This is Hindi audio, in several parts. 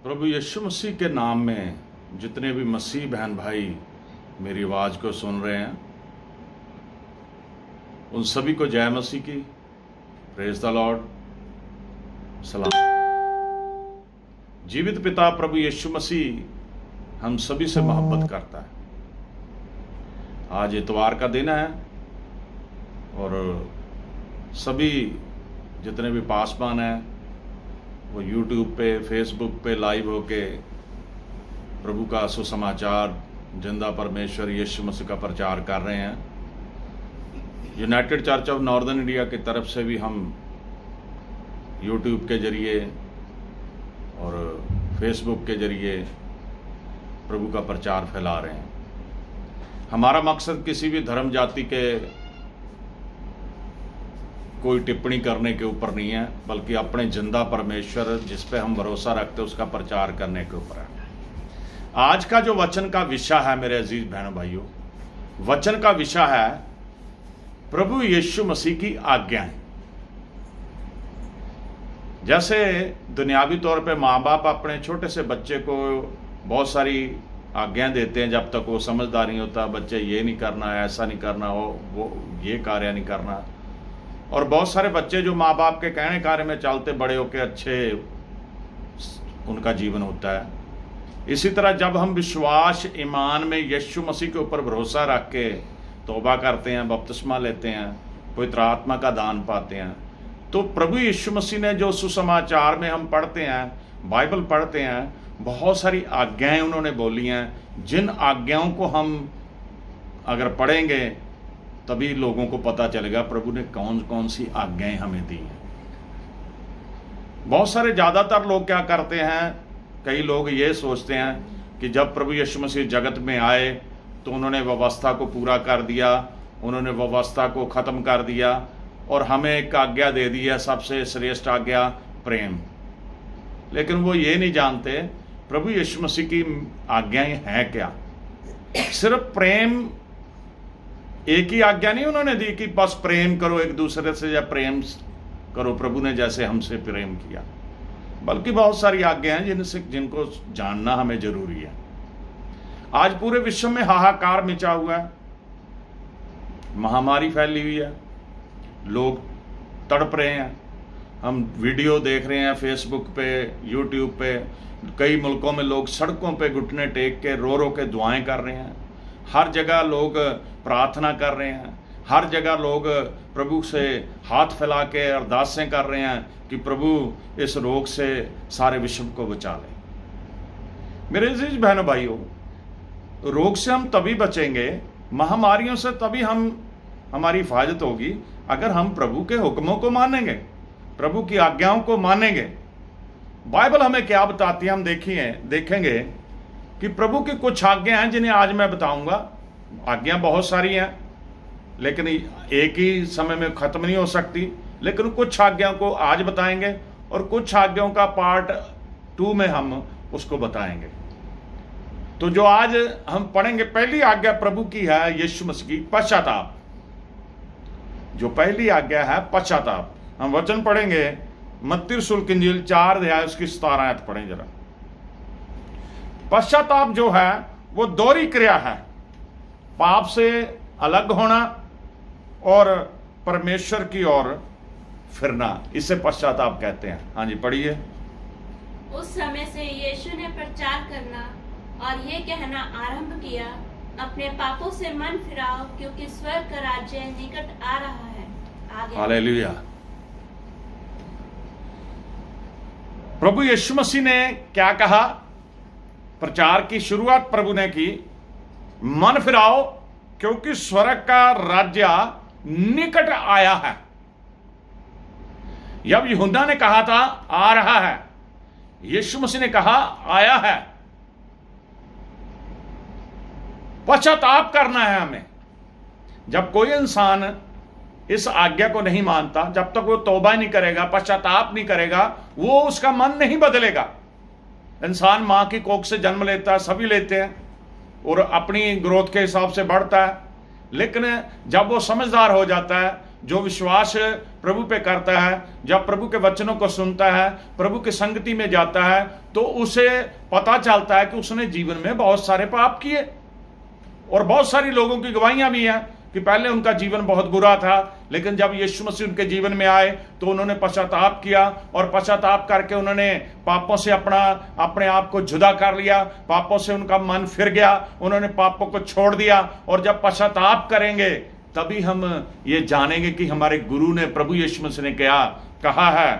प्रभु यीशु मसीह के नाम में जितने भी मसीह बहन भाई मेरी आवाज़ को सुन रहे हैं, उन सभी को जय मसीह की। Praise the Lord. सलाम। जीवित पिता प्रभु यीशु मसीह हम सभी से मोहब्बत करता है। आज इतवार का दिन है और सभी जितने भी पासवान हैं वो यूट्यूब पे, फेसबुक पे लाइव होके प्रभु का सुसमाचार, जिंदा परमेश्वर यीशु मसीह का प्रचार कर रहे हैं। United church of northern India की तरफ से भी हम यूट्यूब के जरिए और फेसबुक के जरिए प्रभु का प्रचार फैला रहे हैं। हमारा मकसद किसी भी धर्म जाति के कोई टिप्पणी करने के ऊपर नहीं है, बल्कि अपने जिंदा परमेश्वर जिस पे हम भरोसा रखते हैं उसका प्रचार करने के ऊपर है। आज का जो वचन का विषय है मेरे अजीज बहनों भाइयों, वचन का विषय है प्रभु यीशु मसीह की आज्ञाएं। जैसे दुनियावी तौर पे माँ बाप अपने छोटे से बच्चे को बहुत सारी आज्ञाएं देते हैं, जब तक वो समझदार नहीं होता, बच्चे ये नहीं करना, ऐसा नहीं करना, वो ये कार्य नहीं करना। और बहुत सारे बच्चे जो माँ बाप के कहने कार्य में चलते बड़े होकर अच्छे उनका जीवन होता है। इसी तरह जब हम विश्वास ईमान में यीशु मसीह के ऊपर भरोसा रख के तौबा करते हैं, बपतिस्मा लेते हैं, पवित्र आत्मा का दान पाते हैं, तो प्रभु यीशु मसीह ने जो सुसमाचार में हम पढ़ते हैं, बाइबल पढ़ते हैं, बहुत सारी आज्ञाएं उन्होंने बोली हैं, जिन आज्ञाओं को हम अगर पढ़ेंगे तभी लोगों को पता चलेगा प्रभु ने कौन कौन सी आज्ञाएं हमें दी हैं। बहुत सारे ज़्यादातर लोग क्या करते हैं, कई लोग ये सोचते हैं कि जब प्रभु यीशु मसीह जगत में आए तो उन्होंने व्यवस्था को पूरा कर दिया, उन्होंने व्यवस्था को ख़त्म कर दिया और हमें एक आज्ञा दे दी है, सबसे श्रेष्ठ आज्ञा प्रेम। लेकिन वो ये नहीं जानते प्रभु यीशु मसीह की आज्ञाएं हैं क्या। सिर्फ प्रेम एक ही आज्ञा नहीं उन्होंने दी कि बस प्रेम करो एक दूसरे से, या प्रेम करो प्रभु ने जैसे हमसे प्रेम किया, बल्कि बहुत सारी आज्ञाएं हैं जिनको जानना हमें जरूरी है। आज पूरे विश्व में हाहाकार मचा हुआ है, महामारी फैली हुई है, लोग तड़प रहे हैं। हम वीडियो देख रहे हैं फेसबुक पे, यूट्यूब पे, कई मुल्कों में लोग सड़कों पे घुटने टेक के रो रो के दुआएं कर रहे हैं। हर जगह लोग प्रार्थना कर रहे हैं, हर जगह लोग प्रभु से हाथ फैला के अरदासें कर रहे हैं कि प्रभु इस रोग से सारे विश्व को बचा ले। मेरे अजीज बहनों भाइयों, रोग से हम तभी बचेंगे, महामारियों से तभी हमारी हिफाजत होगी अगर हम प्रभु के हुक्मों को मानेंगे, प्रभु की आज्ञाओं को मानेंगे। बाइबल हमें क्या बताती है, हम देखेंगे कि प्रभु की कुछ आज्ञा हैं जिन्हें आज मैं बताऊंगा। आज्ञा बहुत सारी हैं, लेकिन एक ही समय में खत्म नहीं हो सकती, लेकिन कुछ आज्ञाओं को आज बताएंगे और कुछ आज्ञाओं का पार्ट 2 में हम उसको बताएंगे। तो जो आज हम पढ़ेंगे, पहली आज्ञा प्रभु की है यीशु मसीह की, पश्चाताप। जो पहली आज्ञा है पश्चाताप। हम वचन पढ़ेंगे मत्ती रसूल की इंजील 4 अध्याय उसकी 17 आयत पढ़ें जरा। पश्चाताप जो है वो दोहरी क्रिया है, पाप से अलग होना और परमेश्वर की ओर फिरना, इसे पश्चाताप कहते हैं। हाँ जी पढ़िए। उस समय से यीशु ने प्रचार करना और ये कहना आरंभ किया, अपने पापों से मन फिराओ क्योंकि स्वर्ग का राज्य निकट आ रहा है। आगे। हालेलुया। प्रभु यीशु मसीह ने क्या कहा? प्रचार की शुरुआत प्रभु ने की, मन फिराओ क्योंकि स्वर्ग का राज्य निकट आया है। जब यूहन्ना ने कहा था आ रहा है, यीशु मसीह ने कहा आया है। पश्चाताप करना है हमें। जब कोई इंसान इस आज्ञा को नहीं मानता, जब तक वो तौबा नहीं करेगा, पश्चाताप नहीं करेगा, वो उसका मन नहीं बदलेगा। इंसान मां की कोख से जन्म लेता है, सभी लेते हैं, और अपनी ग्रोथ के हिसाब से बढ़ता है, लेकिन जब वो समझदार हो जाता है जो विश्वास प्रभु पे करता है, जब प्रभु के वचनों को सुनता है, प्रभु की संगति में जाता है, तो उसे पता चलता है कि उसने जीवन में बहुत सारे पाप किए। और बहुत सारी लोगों की गवाहियां भी हैं कि पहले उनका जीवन बहुत बुरा था, लेकिन जब यीशु मसीह उनके जीवन में आए तो उन्होंने पश्चाताप किया, और पश्चाताप करके उन्होंने पापों से अपने आप को जुदा कर लिया, पापों से उनका मन फिर गया, उन्होंने पापों को छोड़ दिया। और जब पश्चाताप करेंगे तभी हम ये जानेंगे कि हमारे गुरु ने, प्रभु यीशु मसीह ने क्या कहा है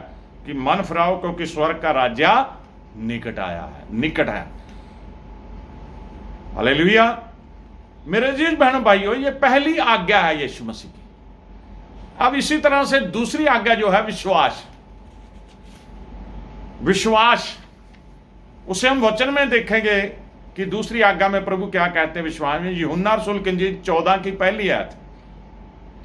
कि मन फिराओ क्योंकि स्वर्ग का राज्य निकट आया है, निकट है। हालेलुया। मेरे अजीज बहनों भाइयों, ये पहली आज्ञा है यीशु मसीह की। अब इसी तरह से दूसरी आज्ञा जो है विश्वास, विश्वास उसे हम वचन में देखेंगे कि दूसरी आज्ञा में प्रभु क्या कहते हैं विश्वास में। यूहन्ना रसूल की इंजील 14 की पहली आयत,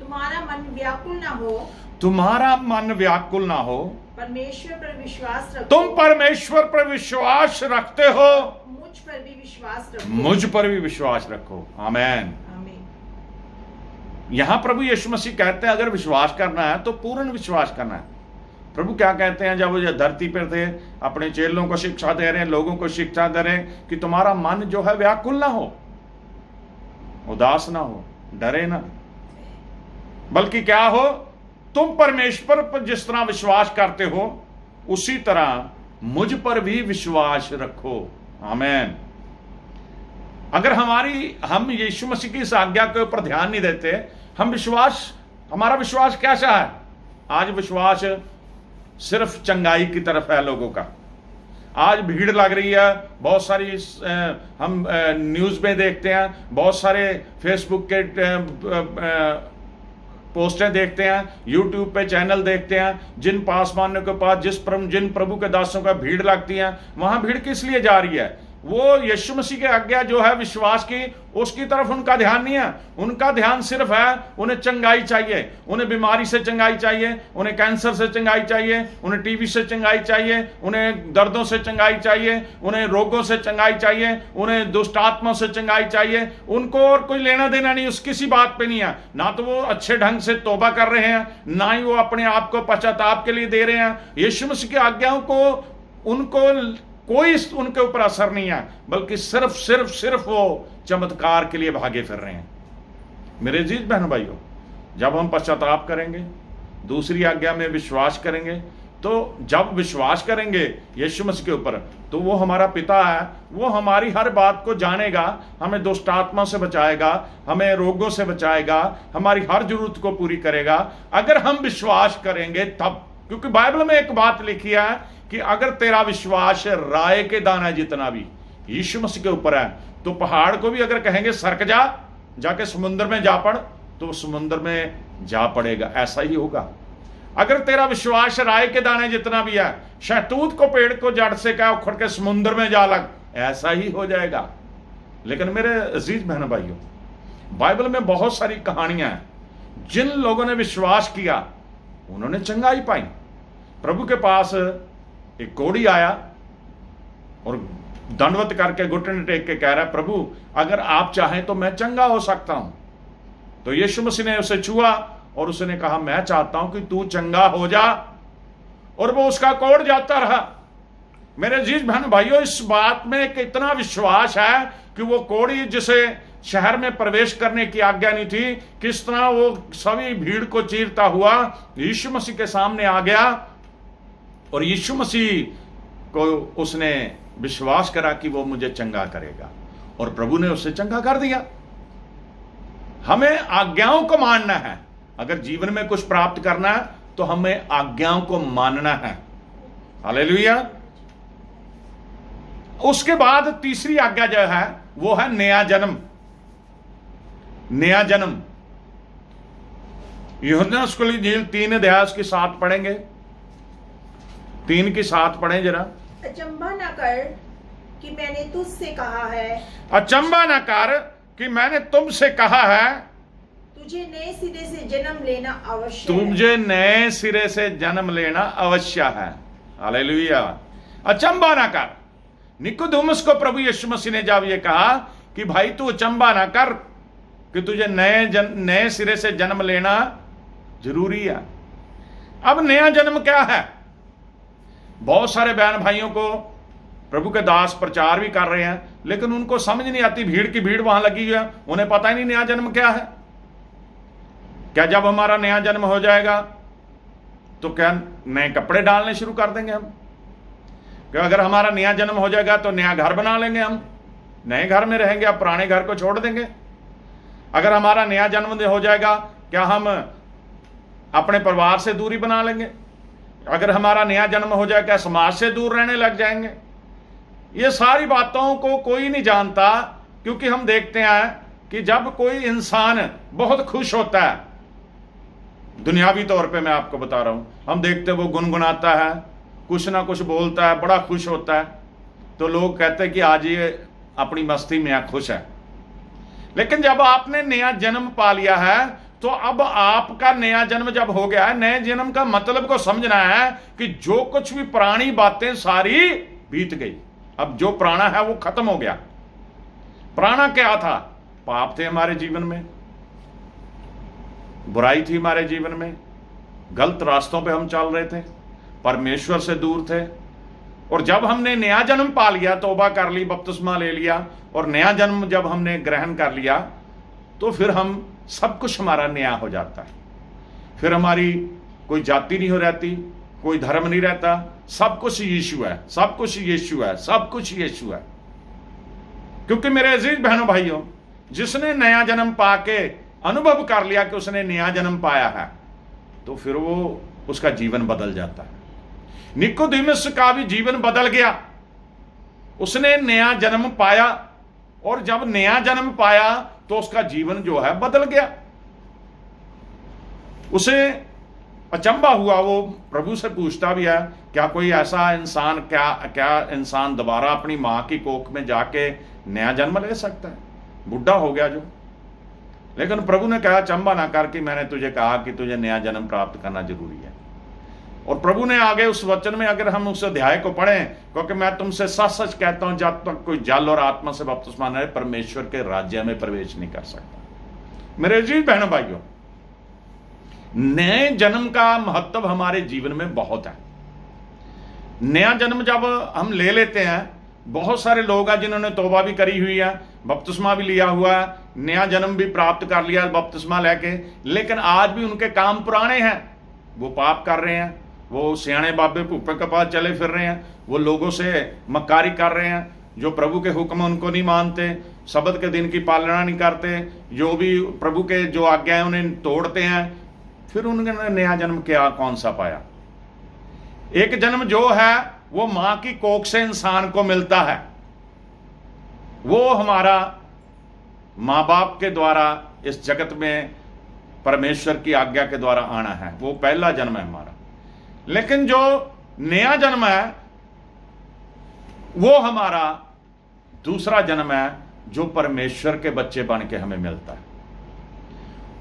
तुम्हारा मन व्याकुल ना हो, तुम्हारा मन व्याकुल ना हो, परमेश्वर पर विश्वास रखो, तुम परमेश्वर पर विश्वास रखते हो, मुझ पर भी विश्वास रखो, मुझ पर भी विश्वास रखो। आमीन। आमीन। यहां प्रभु यीशु मसीह कहते हैं अगर विश्वास करना है तो पूर्ण विश्वास करना है। प्रभु क्या कहते हैं जब वो धरती पर थे, अपने चेलों को शिक्षा दे रहे हैं, लोगों को शिक्षा दे रहे हैं कि तुम्हारा मन जो है व्याकुल ना हो, उदास ना हो, डरे ना, बल्कि क्या हो, तुम परमेश्वर पर जिस तरह विश्वास करते हो उसी तरह मुझ पर भी विश्वास रखो। आमीन। अगर हम यीशु मसीह की इस आज्ञा के ऊपर ध्यान नहीं देते, हमारा विश्वास कैसा है? आज विश्वास सिर्फ चंगाई की तरफ है लोगों का। आज भीड़ लग रही है, बहुत सारी हम न्यूज में देखते हैं, बहुत सारे फेसबुक के पोस्टें देखते हैं, यूट्यूब पे चैनल देखते हैं, जिन पासवानों के पास जिन प्रभु के दासों का भीड़ लगती है, वहां भीड़ किस लिए जा रही है? वो यीशु मसीह की आज्ञा जो है विश्वास की, उसकी तरफ उनका ध्यान नहीं है। उनका ध्यान सिर्फ है, उन्हें चंगाई चाहिए, उन्हें बीमारी से चंगाई चाहिए, उन्हें कैंसर से चंगाई चाहिए, उन्हें टीबी से चंगाई चाहिए, उन्हें दर्दों से चंगाई चाहिए, उन्हें रोगों से चंगाई चाहिए, उन्हें दुष्ट आत्माओं से चंगाई चाहिए। उनको और कोई लेना देना नहीं, उस किसी बात पे नहीं है। ना तो वो अच्छे ढंग से तौबा कर रहे हैं, ना ही वो अपने आप को पश्चाताप के लिए दे रहे हैं। यीशु मसीह की आज्ञाओं को उनको कोई उनके ऊपर असर नहीं है, बल्कि सिर्फ वो चमत्कार के लिए भागे फिर रहे हैं। मेरे अजीज बहनों भाइयों, जब हम पश्चाताप करेंगे, दूसरी आज्ञा में विश्वास करेंगे, तो जब विश्वास करेंगे यीशु मसीह के ऊपर, तो वो हमारा पिता है, वो हमारी हर बात को जानेगा, हमें दुष्ट आत्मा से बचाएगा, हमें रोगों से बचाएगा, हमारी हर जरूरत को पूरी करेगा अगर हम विश्वास करेंगे तब। क्योंकि बाइबल में एक बात लिखी है कि अगर तेरा विश्वास राय के दाना जितना भी यीशु मसीह के ऊपर है, तो पहाड़ को भी अगर कहेंगे सरक जा, जाके समुद्र में जा पड़, तो समुद्र में जा पड़ेगा। ऐसा ही होगा। अगर तेरा विश्वास राय के दाने जितना भी है, शहतूत को पेड़ को जड़ से क्या उखड़ के समुद्र में जा लग, ऐसा ही हो जाएगा। लेकिन मेरे अजीज बहन भाइयों, बाइबल में बहुत सारी कहानियां हैं, जिन लोगों ने विश्वास किया उन्होंने चंगाई पाई। प्रभु के पास एक कोढ़ी आया और दंडवत करके घुटने टेक के कह रहा है, प्रभु अगर आप चाहें तो मैं चंगा हो सकता हूं। तो यीशु मसीह ने उसे छुआ और उसने कहा, मैं चाहता हूं कि तू चंगा हो जा, और वो उसका कोढ़ जाता रहा। मेरे अजीज बहन भाइयों, इस बात में कितना विश्वास है कि वो कोढ़ी जिसे शहर में प्रवेश करने की आज्ञा नहीं थी, किस तरह वो सभी भीड़ को चीरता हुआ यीशु मसीह के सामने आ गया, और यीशु मसीह को उसने विश्वास करा कि वो मुझे चंगा करेगा, और प्रभु ने उसे चंगा कर दिया। हमें आज्ञाओं को मानना है। अगर जीवन में कुछ प्राप्त करना है तो हमें आज्ञाओं को मानना है। हालेलुया। उसके बाद तीसरी आज्ञा जो है वो है नया जन्म। नया जन्म यूहन्ना रसूल की इंजील 3 अध्याय उसकी 7 पढ़ेंगे। 3 की 7 पढ़ें जरा। अचंभा न कर कि मैंने तुझसे कहा है, अचंभा न कर कि मैंने तुमसे कहा है, तुझे नए सिरे से जन्म लेना अवश्य है। तुझे नए सिरे से जन्म लेना अवश्य है। हालेलुया। अचंभा ना कर। निकोदेमुस को प्रभु यीशु मसीह ने जब ये कहा कि भाई तू अचंभा ना कर कि तुझे नए सिरे से जन्म लेना जरूरी है। अब नया जन्म क्या है? बहुत सारे बहन भाइयों को प्रभु के दास प्रचार भी कर रहे हैं, लेकिन उनको समझ नहीं आती, भीड़ की भीड़ वहां लगी हुई है, उन्हें पता ही नहीं नया जन्म क्या है। क्या जब हमारा नया जन्म हो जाएगा तो क्या नए कपड़े डालने शुरू कर देंगे हम? क्या अगर हमारा नया जन्म हो जाएगा तो नया घर बना लेंगे, हम नए घर में रहेंगे, अब पुराने घर को छोड़ देंगे? अगर हमारा नया जन्म हो जाएगा क्या हम अपने परिवार से दूरी बना लेंगे? अगर हमारा नया जन्म हो जाएगा क्या समाज से दूर रहने लग जाएंगे? ये सारी बातों को कोई नहीं जानता, क्योंकि हम देखते हैं कि जब कोई इंसान बहुत खुश होता है, दुनियावी तौर पे मैं आपको बता रहा हूं, हम देखते हैं वो गुनगुनाता है, कुछ ना कुछ बोलता है, बड़ा खुश होता है, तो लोग कहते हैं कि आज ये अपनी मस्ती में खुश है। लेकिन जब आपने नया जन्म पा लिया है तो अब आपका नया जन्म जब हो गया है, नए जन्म का मतलब को समझना है कि जो कुछ भी पुरानी बातें सारी बीत गई, अब जो पुराना है वो खत्म हो गया। पुराना क्या था? पाप थे हमारे जीवन में, बुराई थी हमारे जीवन में, गलत रास्तों पे हम चल रहे थे, परमेश्वर से दूर थे। और जब हमने नया जन्म पा लिया, तौबा कर ली, बपतिस्मा ले लिया और नया जन्म जब हमने ग्रहण कर लिया, तो फिर हम सब कुछ हमारा नया हो जाता है। फिर हमारी कोई जाति नहीं हो रहती, कोई धर्म नहीं रहता, सब कुछ यीशु है, सब कुछ यीशु है, सब कुछ यीशु है। क्योंकि मेरे अजीज बहनों भाइयों, जिसने नया जन्म पाके अनुभव कर लिया कि उसने नया जन्म पाया है, तो फिर वो उसका जीवन बदल जाता है। निकोदेमुस का भी जीवन बदल गया, उसने नया जन्म पाया, और जब नया जन्म पाया तो उसका जीवन जो है बदल गया। उसे अचंभा हुआ, वो प्रभु से पूछता भी है, क्या कोई ऐसा इंसान, क्या इंसान दोबारा अपनी मां की कोख में जाके नया जन्म ले सकता है? बुढ़ा हो गया जो। लेकिन प्रभु ने कहा, अचंभा ना कर कि मैंने तुझे कहा कि तुझे नया जन्म प्राप्त करना जरूरी है। और प्रभु ने आगे उस वचन में, अगर हम उस अध्याय को पढ़ें, क्योंकि मैं तुमसे सच सच कहता हूं, जब तक कोई जल और आत्मा से बपतिस्मा न ले, परमेश्वर के राज्य में प्रवेश नहीं कर सकता। मेरे अजीज बहनों भाइयों, नए जन्म का महत्व हमारे जीवन में बहुत है। नया जन्म जब हम ले लेते हैं, बहुत सारे लोग हैं जिन्होंने तौबा भी करी हुई है, बपतिस्मा भी लिया हुआ है, नया जन्म भी प्राप्त कर लिया बपतिस्मा लेके, लेकिन आज भी उनके काम पुराने हैं। वो पाप कर रहे हैं, वो सियाणे बाबे भूपे के पास चले फिर रहे हैं, वो लोगों से मक्कारी कर रहे हैं, जो प्रभु के हुक्म उनको नहीं मानते, शब्द के दिन की पालना नहीं करते, जो भी प्रभु के जो आज्ञा है उन्हें तोड़ते हैं। फिर उन्होंने नया जन्म क्या कौन सा पाया? एक जन्म जो है वो मां की कोख से इंसान को मिलता है, वो हमारा मां बाप के द्वारा इस जगत में परमेश्वर की आज्ञा के द्वारा आना है, वो पहला जन्म है हमारा। लेकिन जो नया जन्म है वो हमारा दूसरा जन्म है, जो परमेश्वर के बच्चे बन के हमें मिलता है।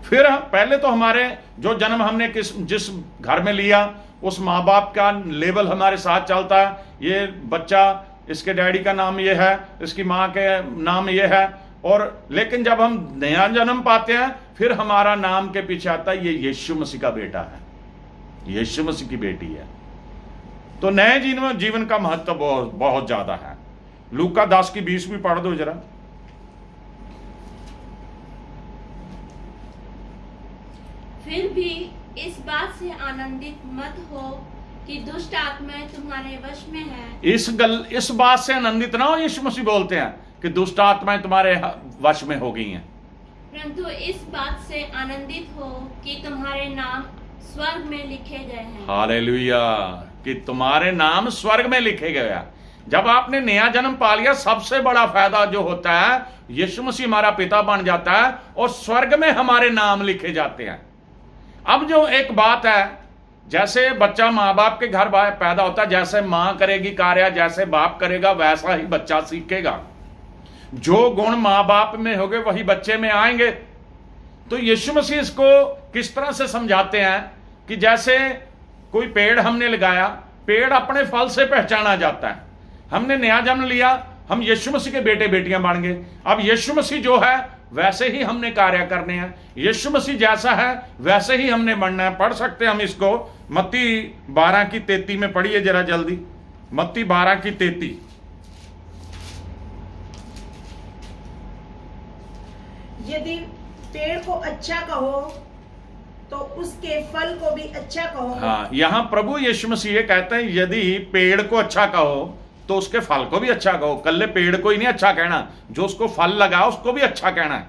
फिर पहले तो हमारे जो जन्म हमने जिस घर में लिया, उस माँ बाप का लेवल हमारे साथ चलता है, ये बच्चा, इसके डैडी का नाम ये है, इसकी माँ के नाम ये है। और लेकिन जब हम नया जन्म पाते हैं, फिर हमारा नाम के पीछे आता है, ये यीशु मसीह का बेटा है, यीशु मसीह की बेटी है। तो नए जीवन का महत्व बहुत बहुत ज्यादा है। लूका 10:20 भी पढ़ दो जरा। फिर भी इस बात से आनंदित मत हो कि दुष्ट आत्माएं तुम्हारे वश में है। इस बात से आनंदित ना हो, यीशु मसीह बोलते हैं कि दुष्ट आत्माएं तुम्हारे वश में हो गई हैं, परंतु इस बात से आनंदित हो कि तुम्हारे नाम स्वर्ग में लिखे गए हैं। हालेलुया, कि तुम्हारे नाम स्वर्ग में लिखे गए हैं। जब आपने नया जन्म पा लिया, सबसे बड़ा फायदा जो होता है, यीशु मसीह हमारा पिता बन जाता है और स्वर्ग में हमारे नाम लिखे जाते हैं। अब जो एक बात है, जैसे बच्चा माँ बाप के घर पैदा होता है, जैसे माँ करेगी कार्य, जैसे बाप करेगा, वैसा ही बच्चा सीखेगा। जो गुण माँ बाप में होंगे वही बच्चे में आएंगे। तो यीशु मसीह इसको किस तरह से समझाते हैं कि जैसे कोई पेड़ हमने लगाया, पेड़ अपने फल से पहचाना जाता है। हमने नया जन्म लिया, हम यीशु मसीह के बेटे बेटियां बन गए। अब यीशु मसीह जो है वैसे ही हमने कार्य करने हैं। यीशु मसीह जैसा है वैसे ही हमने बनना है। पढ़ सकते हैं हम इसको, मत्ती 12:33 में पढ़िए जरा जल्दी, मत्ती 12:33। यदि पेड़ को अच्छा कहो तो उसके फल को भी अच्छा कहो। हाँ, यहां प्रभु यीशु मसीह ये कहते हैं, यदि पेड़ को अच्छा कहो तो उसके फल को भी अच्छा कहो। कल्ले पेड़ को ही नहीं अच्छा कहना, जो उसको फल लगा उसको भी अच्छा कहना है।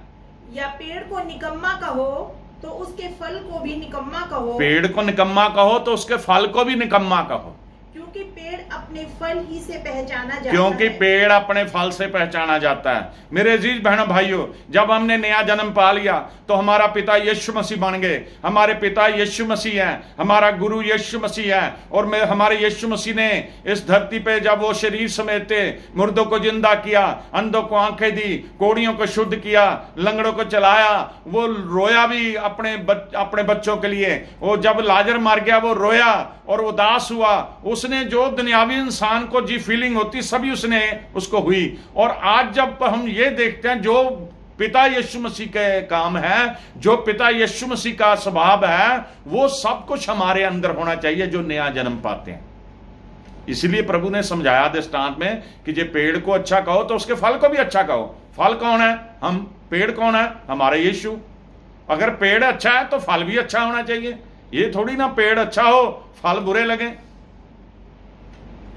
या पेड़ को निकम्मा कहो तो उसके फल को भी निकम्मा कहो। पेड़ को निकम्मा कहो तो उसके फल को भी निकम्मा कहो, क्योंकि पेड़ अपने फल ही से पहचाना जाता क्योंकि है। पेड़ अपने फल से पहचाना जाता है। मेरे अजीज बहनों भाइयों, जब हमने नया जन्म पा लिया तो हमारा पिता यीशु मसीह बन गए। हमारे पिता यीशु मसीह हैं, हमारा गुरु यीशु मसीह है। और हमारे यीशु मसीह ने इस धरती पे जब वो शरीर समेटे, मुर्दों को जिंदा किया, अंधों को आंखें दी, कोढ़ियों को शुद्ध किया, लंगड़ों को चलाया, वो रोया भी अपने बच्चों के लिए। वो जब लाजर मर गया वो रोया और उदास हुआ। उसने जो दुनियावी इंसान को जी फीलिंग होती सभी उसने उसको हुई। और आज जब हम ये देखते हैं जो पिता यीशु मसीह के काम है, जो पिता यीशु मसीह का स्वभाव है, वो सब कुछ हमारे अंदर होना चाहिए जो नया जन्म पाते हैं। इसलिए प्रभु ने समझाया दृष्टांत में कि जे पेड़ को अच्छा कहो तो उसके फल को भी अच्छा कहो। फल कौन है? हम। पेड़ कौन है? हमारे यीशु। अगर पेड़ अच्छा है तो फल भी अच्छा होना चाहिए। ये थोड़ी ना पेड़ अच्छा हो फल बुरे लगे।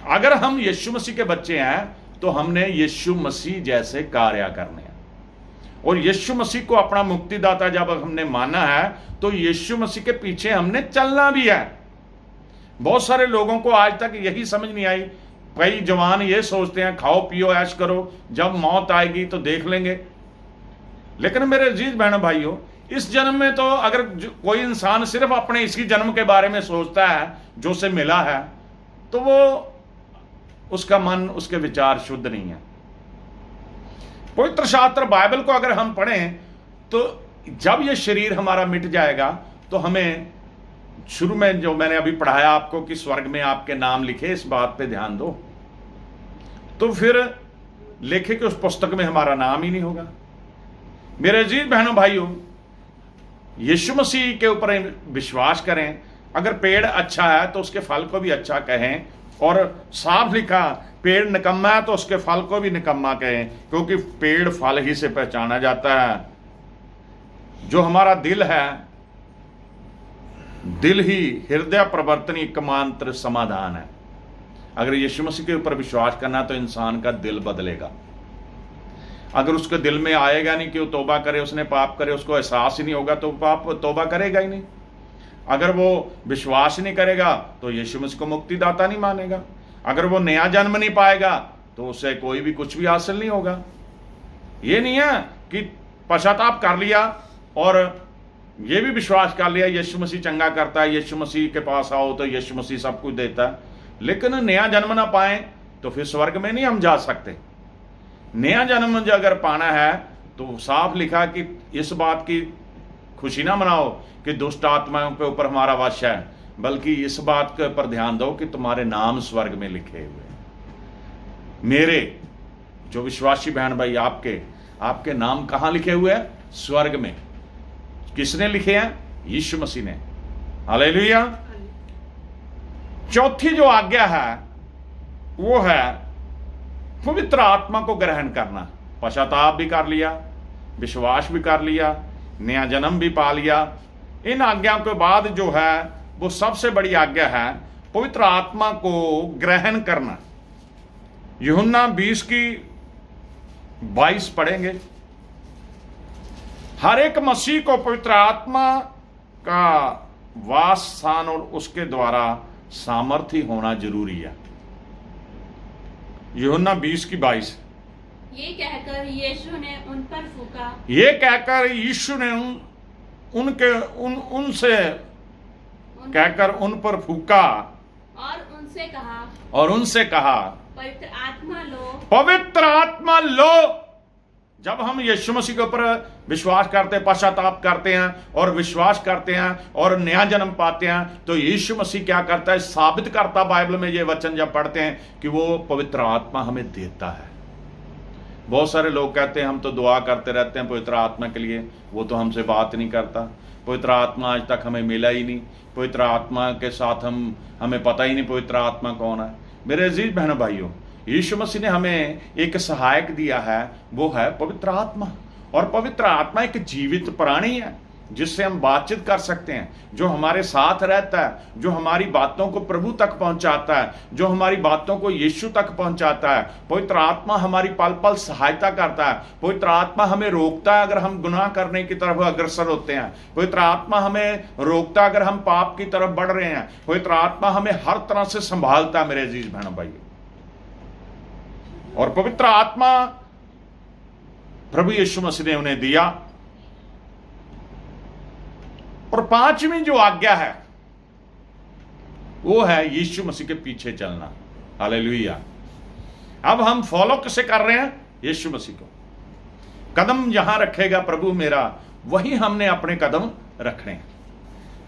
अगर हम यीशु मसीह के बच्चे हैं तो हमने यीशु मसीह जैसे कार्य करने हैं। और यीशु मसीह को अपना मुक्तिदाता जब हमने माना है तो यीशु मसीह के पीछे हमने चलना भी है। बहुत सारे लोगों को आज तक यही समझ नहीं आई। कई जवान ये सोचते हैं खाओ पियो ऐश करो, जब मौत आएगी तो देख लेंगे। लेकिन मेरे अजीज बहनों भाइयों, इस जन्म में तो अगर कोई इंसान सिर्फ अपने इसी जन्म के बारे में सोचता है जो उसे मिला है, तो वो उसका मन, उसके विचार शुद्ध नहीं है। पवित्र शास्त्र बाइबल को अगर हम पढ़ें तो जब ये शरीर हमारा मिट जाएगा तो हमें, शुरू में जो मैंने अभी पढ़ाया आपको कि स्वर्ग में आपके नाम लिखे, इस बात पे ध्यान दो, तो फिर लेखे कि उस पुस्तक में हमारा नाम ही नहीं होगा। मेरे अजीज बहनों भाइयों, यीशु मसीह के ऊपर विश्वास करें। अगर पेड़ अच्छा है तो उसके फल को भी अच्छा कहें। और साफ लिखा, पेड़ निकम्मा है तो उसके फल को भी निकम्मा कहें, क्योंकि पेड़ फल ही से पहचाना जाता है। जो हमारा दिल है, दिल ही हृदय प्रवर्तनी एकमात्र समाधान है। अगर यीशु मसीह के ऊपर विश्वास करना तो इंसान का दिल बदलेगा। अगर उसके दिल में आएगा नहीं कि वो तौबा करे, उसने पाप करे, उसको एहसास ही नहीं होगा तो पाप तौबा करेगा ही नहीं। अगर वो विश्वास नहीं करेगा तो यीशु मसीह को मुक्तिदाता नहीं मानेगा। अगर वो नया जन्म नहीं पाएगा तो उसे कोई भी कुछ भी हासिल नहीं होगा। ये नहीं है कि पश्चाताप कर लिया और ये भी विश्वास कर लिया यीशु मसीह चंगा करता है, यीशु मसीह के पास आओ तो यीशु मसीह सब कुछ देता है, लेकिन नया जन्म ना पाए तो फिर स्वर्ग में नहीं हम जा सकते। नया जन्म जो अगर पाना है तो साफ लिखा कि इस बात की खुशी ना मनाओ कि दुष्ट आत्माओं के ऊपर हमारा वश है, बल्कि इस बात के ऊपर ध्यान दो कि तुम्हारे नाम स्वर्ग में लिखे हुए। मेरे जो विश्वासी बहन भाई, आपके नाम कहां लिखे हुए हैं? स्वर्ग में। किसने लिखे हैं? यीशु मसीह ने। हालेलुया। चौथी जो आज्ञा है वो है पवित्र आत्मा को ग्रहण करना। पश्चाताप भी कर लिया, विश्वास भी कर लिया, नया जन्म भी पा लिया। इन आज्ञाओं के बाद जो है वो सबसे बड़ी आज्ञा है पवित्र आत्मा को ग्रहण करना। यूहन्ना 20:22 पढ़ेंगे। हर एक मसीह को पवित्र आत्मा का वास स्थान और उसके द्वारा सामर्थ्य होना जरूरी है। यूहन्ना 20:22। ये कहकर यीशु ने उन पर फूका। ये कहकर यीशु ने उनसे कहकर उन पर फूका और उनसे कहा पवित्र आत्मा लो। पवित्र आत्मा लो। जब हम यीशु मसीह के ऊपर विश्वास करते हैं, पश्चाताप करते हैं और विश्वास करते हैं और नया जन्म पाते हैं, तो यीशु मसीह क्या करता है? साबित करता बाइबल में ये वचन जब पढ़ते हैं कि वो पवित्र आत्मा हमें देता है। बहुत सारे लोग कहते हैं हम तो दुआ करते रहते हैं पवित्र आत्मा के लिए, वो तो हमसे बात नहीं करता, पवित्र आत्मा आज तक हमें मिला ही नहीं, पवित्र आत्मा के साथ हमें पता ही नहीं पवित्र आत्मा कौन है। मेरे अजीज बहनों भाइयों, यीशु मसीह ने हमें एक सहायक दिया है, वो है पवित्र आत्मा। और पवित्र आत्मा एक जीवित प्राणी है जिससे हम बातचीत कर सकते हैं, जो हमारे साथ रहता है, जो हमारी बातों को प्रभु तक पहुंचाता है, जो हमारी बातों को यीशु तक पहुंचाता है। पवित्र आत्मा हमारी पल पल सहायता करता है। पवित्र आत्मा हमें रोकता है अगर हम गुनाह करने की तरफ अग्रसर होते हैं। पवित्र आत्मा हमें रोकता है अगर हम पाप की तरफ बढ़ रहे हैं। पवित्र आत्मा हमें हर तरह से संभालता है मेरे अजीज बहनों भाइयों। और पवित्र आत्मा प्रभु यीशु मसीह ने उन्हें दिया। और पांचवी जो आज्ञा है वो है यीशु मसीह के पीछे चलना। हालेलुया। अब हम फॉलो कैसे कर रहे हैं यीशु मसीह को? कदम जहां रखेगा प्रभु मेरा, वही हमने अपने कदम रखने हैं।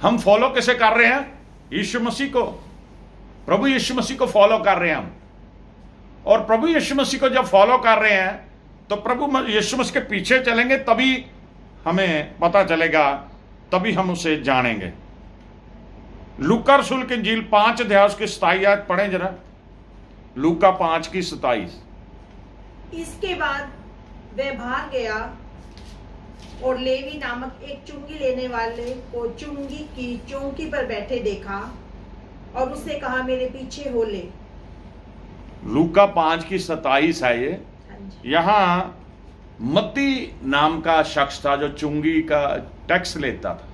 हम फॉलो कैसे कर रहे हैं यीशु मसीह को? प्रभु यीशु मसीह को फॉलो कर रहे हैं हम। और प्रभु यीशु मसीह को जब फॉलो कर रहे हैं तो प्रभु यीशु मसीह के पीछे चलेंगे, तभी हमें पता चलेगा, तभी हम उसे जानेंगे। लूका रसूल की इंजील 5 अध्याय उसकी 27 आयत पढ़ें जरा। लूका 5 की 27। इसके बाद वह भाग गया और लेवी नामक एक चुंगी लेने वाले को चुंगी की चौकी पर बैठे देखा और उससे कहा, मेरे पीछे हो ले। लूका 5 की 27 है ये। यहां मत्ती नाम का शख्स था जो चुंगी का टैक्स लेता था।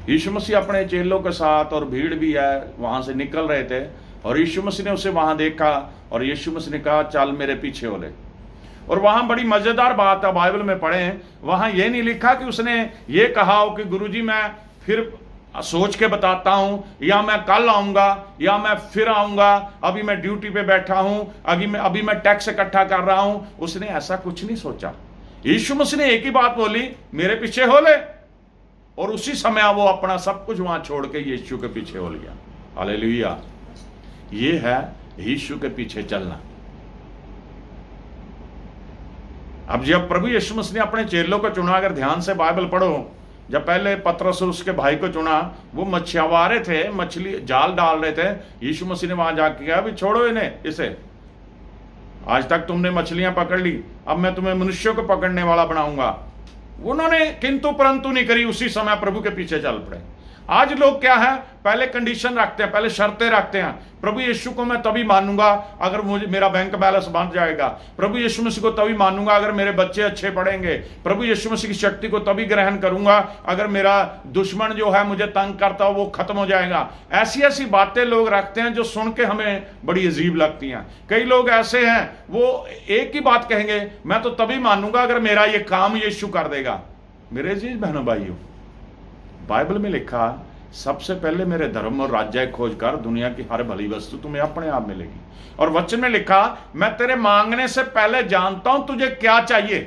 यीशु मसीह अपने चेलों के साथ, और भीड़ भी है, वहां से निकल रहे थे और यीशु मसीह ने उसे वहां देखा और यीशु मसीह ने कहा, चल मेरे पीछे हो ले। और वहां बड़ी मजेदार बात है, बाइबल में पढ़ें, वहां यह नहीं लिखा कि उसने ये कहा हो कि गुरुजी मैं फिर सोच के बताता हूं, या मैं कल आऊंगा, या मैं फिर आऊंगा, अभी मैं ड्यूटी पे बैठा हूं, अभी मैं टैक्स इकट्ठा कर रहा हूं। उसने ऐसा कुछ नहीं सोचा। यीशु मसीह ने एक ही बात बोली, मेरे पीछे हो ले। और उसी समय वो अपना सब कुछ वहां छोड़ के यीशु के पीछे हो लिया। हालेलुया। ये है यीशु के पीछे चलना। अब जब प्रभु यीशु मसीह ने अपने चेलों को चुना, अगर ध्यान से बाइबल पढ़ो, जब पहले पतरस उसके भाई को चुना, वो मछुआरे थे, मछली जाल डाल रहे थे। यीशु मसीह ने वहां जाके कहा, अभी छोड़ो इन्हें, इसे, आज तक तुमने मछलियां पकड़ ली, अब मैं तुम्हें मनुष्यों को पकड़ने वाला बनाऊंगा। उन्होंने किंतु परंतु नहीं करी, उसी समय प्रभु के पीछे चल पड़े। आज लोग क्या है, पहले कंडीशन रखते हैं, पहले शर्तें रखते हैं। प्रभु यीशु को मैं तभी मानूंगा अगर मुझे मेरा बैंक बैलेंस बन जाएगा। प्रभु यीशु मसीह को तभी मानूंगा अगर मेरे बच्चे अच्छे पढ़ेंगे। प्रभु यीशु मसीह की शक्ति को तभी ग्रहण करूंगा अगर मेरा दुश्मन जो है मुझे तंग करता हो वो खत्म हो जाएगा। ऐसी ऐसी बातें लोग रखते हैं जो सुन के हमें बड़ी अजीब लगती हैं। कई लोग ऐसे हैं, वो एक ही बात कहेंगे, मैं तो तभी मानूंगा अगर मेरा ये काम यीशु कर देगा। मेरे अजीज बहनों भाइयों, बाइबल में लिखा, सबसे पहले मेरे धर्म और राज्य खोज कर, दुनिया की हर भली वस्तु तुम्हें अपने आप मिलेगी। और वचन में लिखा, मैं तेरे मांगने से पहले जानता हूं तुझे क्या चाहिए।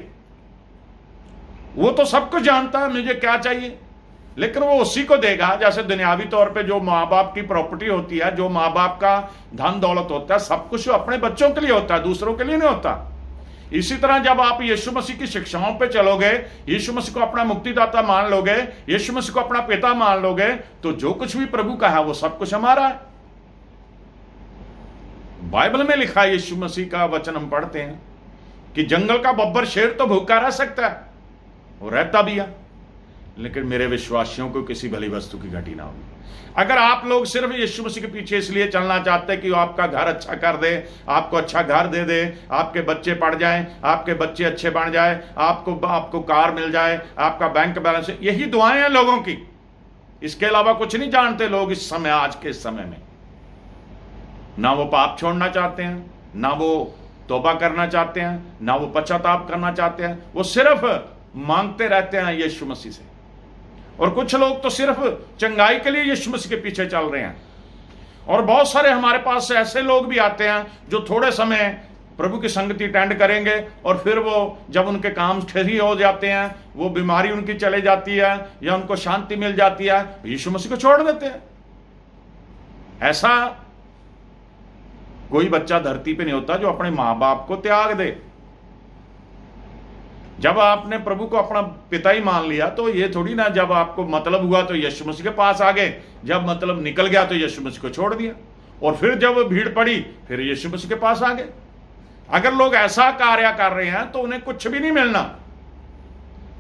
वो तो सब कुछ जानता है मुझे क्या चाहिए, लेकिन वो उसी को देगा। जैसे दुनियावी तौर पे जो माँ बाप की प्रॉपर्टी होती है, जो माँ बाप का धन दौलत होता है, सब कुछ अपने बच्चों के लिए होता है, दूसरों के लिए नहीं होता। इसी तरह जब आप यीशु मसीह की शिक्षाओं पे चलोगे, यीशु मसीह को अपना मुक्तिदाता मान लोगे, यीशु मसीह को अपना पिता मान लोगे, तो जो कुछ भी प्रभु का है वो सब कुछ हमारा है। बाइबल में लिखा है, यीशु मसीह का वचन हम पढ़ते हैं कि जंगल का बब्बर शेर तो भूखा रह सकता है, वो रहता भी है, लेकिन मेरे विश्वासियों को किसी भली वस्तु की घटी ना होगी। अगर आप लोग सिर्फ यीशु मसीह के पीछे इसलिए चलना चाहते हैं कि वो आपका घर अच्छा कर दे, आपको अच्छा घर दे दे, आपके बच्चे पढ़ जाएं, आपके बच्चे अच्छे बन जाए, आपको कार मिल जाए, आपका बैंक बैलेंस, यही दुआएं हैं लोगों की। इसके अलावा कुछ नहीं जानते लोग इस समय, आज के समय में। ना वो पाप छोड़ना चाहते हैं, ना वो तौबा करना चाहते हैं, ना वो पश्चाताप करना चाहते हैं। वो सिर्फ मांगते रहते हैं यीशु मसीह से। और कुछ लोग तो सिर्फ चंगाई के लिए यीशु मसीह के पीछे चल रहे हैं। और बहुत सारे हमारे पास ऐसे लोग भी आते हैं जो थोड़े समय प्रभु की संगति अटेंड करेंगे और फिर वो जब उनके काम सही हो जाते हैं, वो बीमारी उनकी चले जाती है या उनको शांति मिल जाती है, यीशु मसीह को छोड़ देते हैं। ऐसा कोई बच्चा धरती पे नहीं होता जो अपने माँ बाप को त्याग दे। जब आपने प्रभु को अपना पिता ही मान लिया तो ये थोड़ी ना जब आपको मतलब हुआ तो यीशु मसीह के पास आ गए, जब मतलब निकल गया तो यीशु मसीह को छोड़ दिया, और फिर जब भीड़ पड़ी फिर यीशु मसीह के पास आ गए। अगर लोग ऐसा कार्य कर रहे हैं तो उन्हें कुछ भी नहीं मिलना।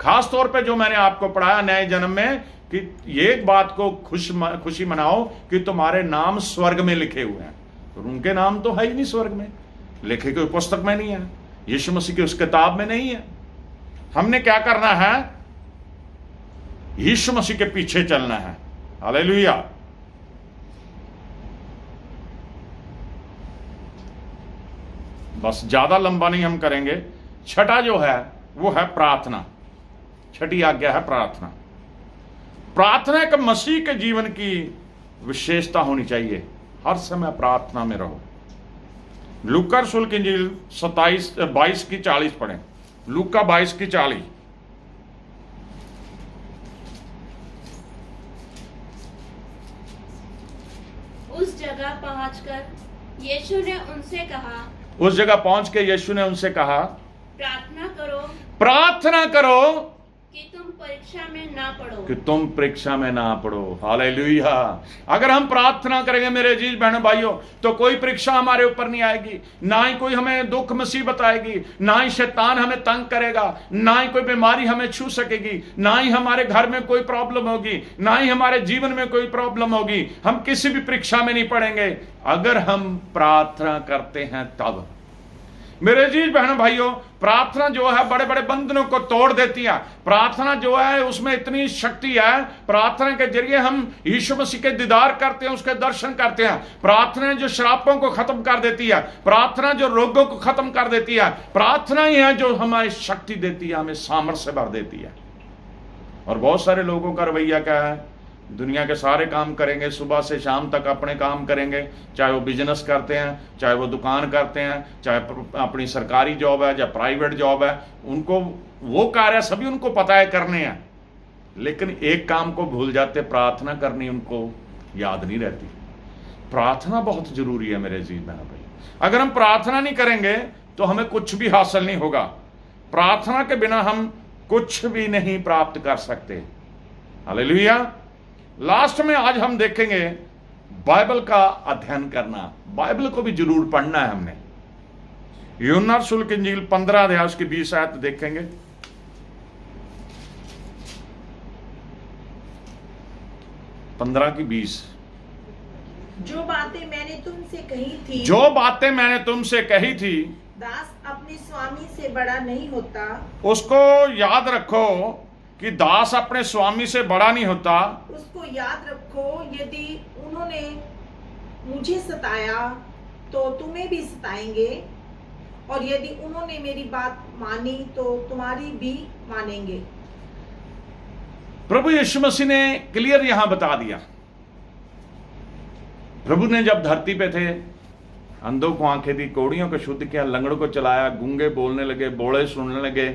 खास तौर पे जो मैंने आपको पढ़ाया नए जन्म में कि ये बात को खुशी मनाओ कि तुम्हारे नाम स्वर्ग में लिखे हुए हैं, तो उनके नाम तो है ही नहीं स्वर्ग में, लिखे कोई पुस्तक में नहीं है, यीशु मसीह की उस किताब में नहीं है। हमने क्या करना है? यीशु मसीह के पीछे चलना है। हालेलुया। बस ज्यादा लंबा नहीं हम करेंगे। छठा जो है वो है प्रार्थना। छठी आज्ञा है प्रार्थना। प्रार्थना एक मसीह के जीवन की विशेषता होनी चाहिए। हर समय प्रार्थना में रहो। लूका रसूल की इंजील 22 की 40 पढ़ें। लूका 22 की 40। उस जगह पहुंचकर यीशु ने उनसे कहा, उस जगह पहुंच के यीशु ने उनसे कहा, प्रार्थना करो कि तुम परीक्षा में ना पड़ो। कि तुम परीक्षा में ना पड़ो। हालेलुया। अगर हम प्रार्थना करेंगे मेरे अजीज बहनों भाइयों तो कोई परीक्षा हमारे ऊपर नहीं आएगी, ना ही कोई हमें दुख मुसीबत आएगी, ना ही शैतान हमें तंग करेगा, ना ही कोई बीमारी हमें छू सकेगी, ना ही हमारे घर में कोई प्रॉब्लम होगी, ना ही हमारे जीवन में कोई प्रॉब्लम होगी। हम किसी भी परीक्षा में नहीं पड़ेंगे अगर हम प्रार्थना करते हैं तब। मेरे अजीज बहनों भाइयों, प्रार्थना जो है बड़े बड़े बंधनों को तोड़ देती है। प्रार्थना जो है उसमें इतनी शक्ति है। प्रार्थना के जरिए हम यीशु मसीह के दीदार करते हैं, उसके दर्शन करते हैं। प्रार्थना जो श्रापों को खत्म कर देती है, प्रार्थना जो रोगों को खत्म कर देती है, प्रार्थना ही है जो हमें शक्ति देती है, हमें सामर्थ्य भर देती है। और बहुत सारे लोगों का रवैया क्या है? दुनिया के सारे काम करेंगे, सुबह से शाम तक अपने काम करेंगे, चाहे वो बिजनेस करते हैं, चाहे वो दुकान करते हैं, चाहे अपनी सरकारी जॉब है या प्राइवेट जॉब है, उनको वो कार्य सभी उनको पता है करने हैं, लेकिन एक काम को भूल जाते, प्रार्थना करनी उनको याद नहीं रहती। प्रार्थना बहुत जरूरी है मेरे अजीज बहनों भाई। अगर हम प्रार्थना नहीं करेंगे तो हमें कुछ भी हासिल नहीं होगा। प्रार्थना के बिना हम कुछ भी नहीं प्राप्त कर सकते। हालेलुया। लास्ट में आज हम देखेंगे बाइबल का अध्ययन करना। बाइबल को भी जरूर पढ़ना है हमने। यूहन्ना रसूल की इंजील 15 अध्याय उसकी 20 आयत देखेंगे। 15 की 20। जो बातें मैंने तुमसे कही थी, जो बातें मैंने तुमसे कही थी, दास अपने स्वामी से बड़ा नहीं होता। उसको याद रखो कि दास अपने स्वामी से बड़ा नहीं होता। उसको याद रखो, यदि उन्होंने मुझे सताया तो तुम्हें भी सताएंगे, और यदि उन्होंने मेरी बात मानी तो तुम्हारी भी मानेंगे। प्रभु यीशु मसीह ने क्लियर यहां बता दिया। प्रभु ने जब धरती पे थे, अंधों को आंखें दी, कोढ़ियों को शुद्ध किया, लंगड़ों को चलाया, गूंगे बोलने लगे, बोले सुनने लगे,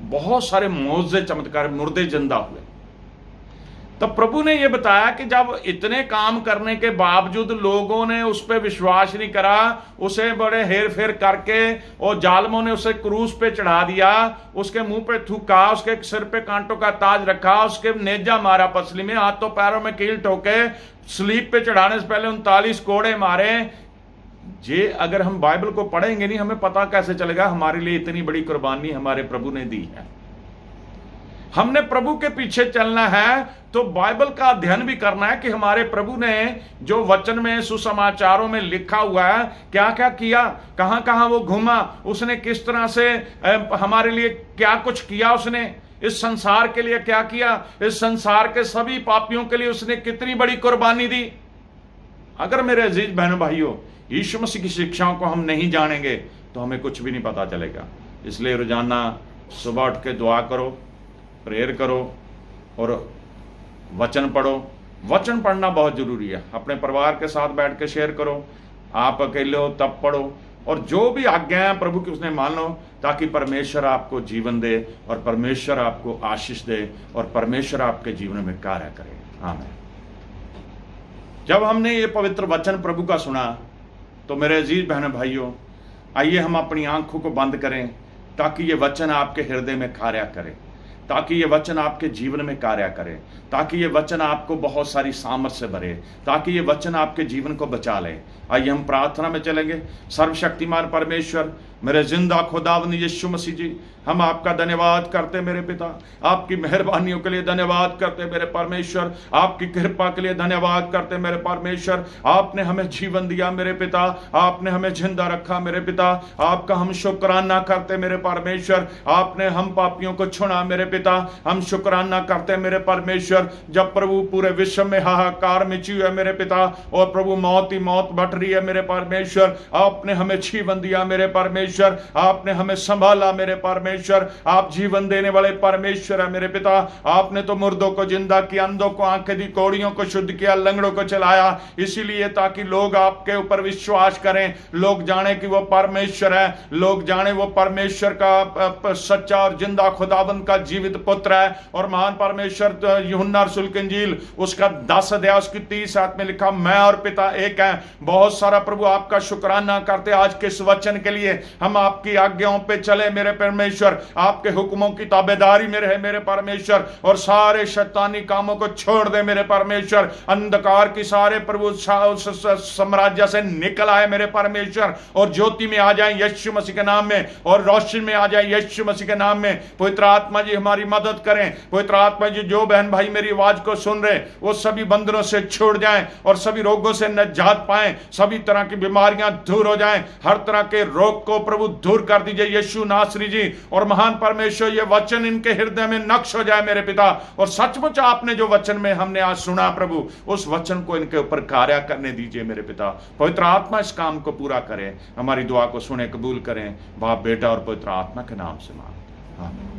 बहुत सारे मौजे चमत्कार, मुर्दे जिंदा हुए। तब प्रभु ने यह बताया कि जब इतने काम करने के बावजूद लोगों ने उस पर विश्वास नहीं करा, उसे बड़े हेर फेर करके और जालमों ने उसे क्रूस पे चढ़ा दिया, उसके मुंह पे थूका, उसके सिर पे कांटों का ताज रखा, उसके नेजा मारा पसली में, हाथों पैरों में कील ठोके, स्लीप पे चढ़ाने से पहले 39 कोड़े मारे। जे अगर हम बाइबल को पढ़ेंगे नहीं, हमें पता कैसे चलेगा हमारे लिए इतनी बड़ी कुर्बानी हमारे प्रभु ने दी है। हमने प्रभु के पीछे चलना है तो बाइबल का अध्ययन भी करना है कि हमारे प्रभु ने जो वचन में, सुसमाचारों में लिखा हुआ है, क्या क्या किया, कहां कहां वो घूमा, उसने किस तरह से हमारे लिए क्या कुछ किया, उसने इस संसार के लिए क्या किया, इस संसार के सभी पापियों के लिए उसने कितनी बड़ी कुर्बानी दी। अगर मेरे अजीज बहनों भाइयों यीशु मसीह की शिक्षाओं को हम नहीं जानेंगे तो हमें कुछ भी नहीं पता चलेगा। इसलिए रोजाना सुबह उठ के दुआ करो, प्रेयर करो और वचन पढ़ो। वचन पढ़ना बहुत जरूरी है। अपने परिवार के साथ बैठ के शेयर करो, आप अकेले हो तब पढ़ो, और जो भी आज्ञाएं प्रभु की उसने मान लो, ताकि परमेश्वर आपको जीवन दे और परमेश्वर आपको आशीष दे और परमेश्वर आपके जीवन में कार्य करे। आमीन। जब हमने ये पवित्र वचन प्रभु का सुना तो मेरे अजीज बहनों भाइयों, आइए हम अपनी आंखों को बंद करें ताकि ये वचन आपके हृदय में कार्य करे, ताकि ये वचन आपके जीवन में कार्य करे, ताकि ये वचन आपको बहुत सारी सामर्थ से भरे, ताकि ये वचन आपके जीवन को बचा ले। आइए हम प्रार्थना में चलेंगे। सर्वशक्तिमान परमेश्वर, मेरे जिंदा खुदावंद यीशु मसीह जी, हम आपका धन्यवाद करते मेरे पिता, आपकी मेहरबानियों के लिए धन्यवाद करते मेरे परमेश्वर, आपकी कृपा के लिए धन्यवाद करते मेरे परमेश्वर। आपने हमें जीवन दिया मेरे पिता, आपने हमें जिंदा रखा मेरे पिता, आपका हम शुक्राना करते मेरे परमेश्वर। आपने हम पापियों को छुड़ा मेरे पिता, हम शुक्राना करते मेरे परमेश्वर। जब प्रभु पूरे विश्व में हाहाकार मची है मेरे पिता, और प्रभु मौत ही मौत बट रही है मेरे परमेश्वर, आपने हमें जीवन दिया मेरे परमेश्वर, आपने हमें संभाला मेरे परमेश्वर। आप जीवन देने वाले परमेश्वर है मेरे पिता। आपने तो मुर्दों को जिंदा किया, अंधों को आंखें दी, कोड़ियों को शुद्ध किया, लंगड़ों को चलाया, इसीलिए ताकि लोग आपके ऊपर विश्वास करें, लोग जाने कि वो परमेश्वर है, लोग जाने वो परमेश्वर का सच्चा और जिंदा खुदाबंद का जीवित पुत्र है। और महान परमेश्वर यूहन्ना रसूल की इंजील उसका 10 अध्याय उसकी 30 आयत में लिखा, मैं और पिता एक हैं। बहुत सारा प्रभु आपका शुक्राना करते आज के इस वचन के लिए। हम आपकी आज्ञाओं पे चले मेरे परमेश्वर, आपके हुक्मों की ताबेदारी में रहे मेरे परमेश्वर, और सारे शैतानी कामों को छोड़ दे मेरे परमेश्वर। अंधकार की सारे प्रभु साम्राज्य से निकल आए मेरे परमेश्वर, और ज्योति में आ जाए यीशु मसीह के नाम में, और रोशनी में आ जाए यीशु मसीह के नाम में। पवित्र आत्मा जी हमारी मदद करें। पवित्र आत्मा जी, जो बहन भाई मेरी आवाज को सुन रहे वो सभी बंधनों से छूट जाएं और सभी रोगों से निजात पाएं, सभी तरह की बीमारियां दूर हो जाएं, हर तरह के रोग को प्रभु दूर कर दीजिए यीशु नासरी जी। और महान परमेश्वर, ये वचन इनके हृदय में नक्श हो जाए मेरे पिता, और सचमुच आपने जो वचन में हमने आज सुना प्रभु, उस वचन को इनके ऊपर कार्य करने दीजिए मेरे पिता। पवित्र आत्मा इस काम को पूरा करे, हमारी दुआ को सुने, कबूल करें, बाप बेटा और पवित्र आत्मा के नाम से मांगते हैं, आमीन।